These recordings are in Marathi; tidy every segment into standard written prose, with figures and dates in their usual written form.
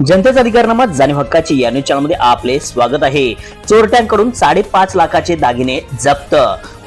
जनतेचा अधिकारनामा जाणीव हक्काची या न्यूज चॅनलमध्ये आपले स्वागत आहे। चोरट्यांकडून 5.5 लाखाचे दागिने जप्त।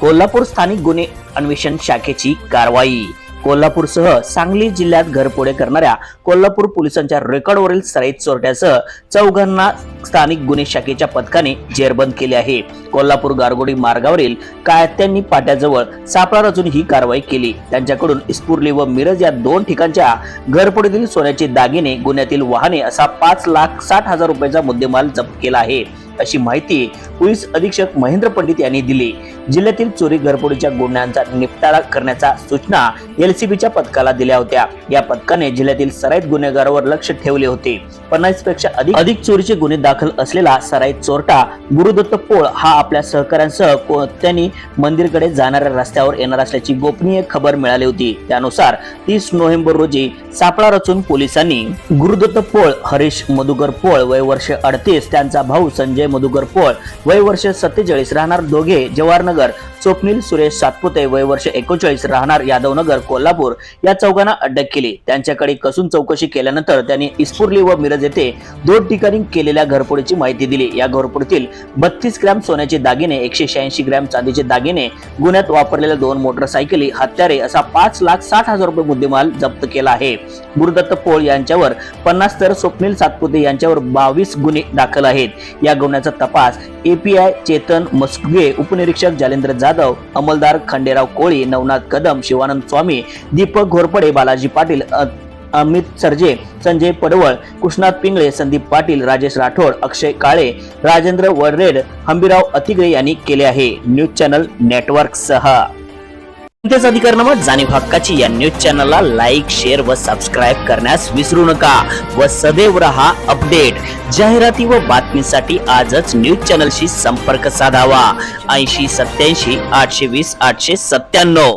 कोल्हापूर स्थानिक गुन्हे अन्वेषण शाखेची कारवाई। कोल्हापूरसह सांगली जिल्ह्यात घरफोडे करणाऱ्या कोल्हापूर पोलिसांच्या रेकॉर्डवरील सराईत चोरट्यासह 4 स्थानिक गुन्हे शाखेच्या पथकाने जेरबंद केले आहे। कोल्हापूर गारगोडी मार्गावरील कायत्यांनी पाट्याजवळ सापळा रचून ही कारवाई केली। त्यांच्याकडून इस्पुर्ली व मिरज या 2 ठिकाणच्या घरफोडीतील सोन्याचे दागिने, गुन्ह्यातील वाहने असा 5,60,000 रुपयाचा मुद्देमाल जप्त केला आहे, अशी माहिती पोलीस अधीक्षक महेंद्र पंडित यांनी दिली। जिल्ह्यातील चोरी घरफोडीच्या गुन्ह्यांचा निपटारा करण्याच्या सूचना एलसीबीच्या पथकाला दिल्या होत्या। या पथकाने जिल्ह्यातील सराईत गुन्हेगारांवर लक्ष ठेवले होते। 50 पेक्षा अधिक चोरीचे गुन्हे दाखल असलेला सराईत चोरटा गुरुदत्त पोळ हा आपल्या सहकाऱ्यांसह कोणत्यानी मंदिरकडे जाणाऱ्या रस्त्यावर येणार असल्याची गोपनीय खबर मिळाली होती। त्यानुसार 30 नोव्हेंबर रोजी सापळा रचून पोलिसांनी गुरुदत्त पोळ, हरीश मधुकर पोळ वय वर्ष 38, त्यांचा भाऊ संजय मधुकर पोळ वय वर्ष 47, राहणार दोघे जवाहरनगर, स्वप्नील सुरेश सातपुते वय वर्ष 39, राहणार यादवनगर कोल्हापूर या चौघांना अटक केली। त्यांच्याकडे कसून चौकशी केल्यानंतर त्यांनी इस्पुर्ली व मिरज येथे 2 ठिकाणी केलेल्या घरफोडीची माहिती दिली। या घरफोडीतील 32 ग्रॅम सोन्याचे दागिने, 186 ग्रॅम चांदीचे दागिने, गुन्ह्यात वापरलेल्या 2 मोटरसायकली, हत्यारे असा 5,60,000 रुपये मुद्देमाल जप्त केला आहे। गुरुदत्त पोळ यांच्यावर 50 तर स्वप्नील सातपुते यांच्यावर 22 गुन्हे दाखल आहेत। या गुन्ह्याचा तपास एपीआय चेतन मस्कुगे, उपनिरीक्षक जालेंद्र जाधव, अंमलदार खंडेराव कोळी, नवनाथ कदम, शिवानंद स्वामी, दीपक घोरपडे, बालाजी पाटील, अमित सरजे, संजय पडवळ, कृष्णात पिंगळे, संदीप पाटील, राजेश राठोड, अक्षय काळे, राजेंद्र वररेड, हंबीराव अतिग्रे यांनी केले आहे। न्यूज चॅनल नेटवर्क सह जनतेचा अधिकारनामा जाणीव हक्काची या न्यूज चॅनलला लाईक, शेअर व सबस्क्राईब करण्यास विसरू नका व सदैव रहा अपडेट। जाहिराती व बातमीसाठी आजच न्यूज चॅनलशी संपर्क साधावा। 80 87 820 897।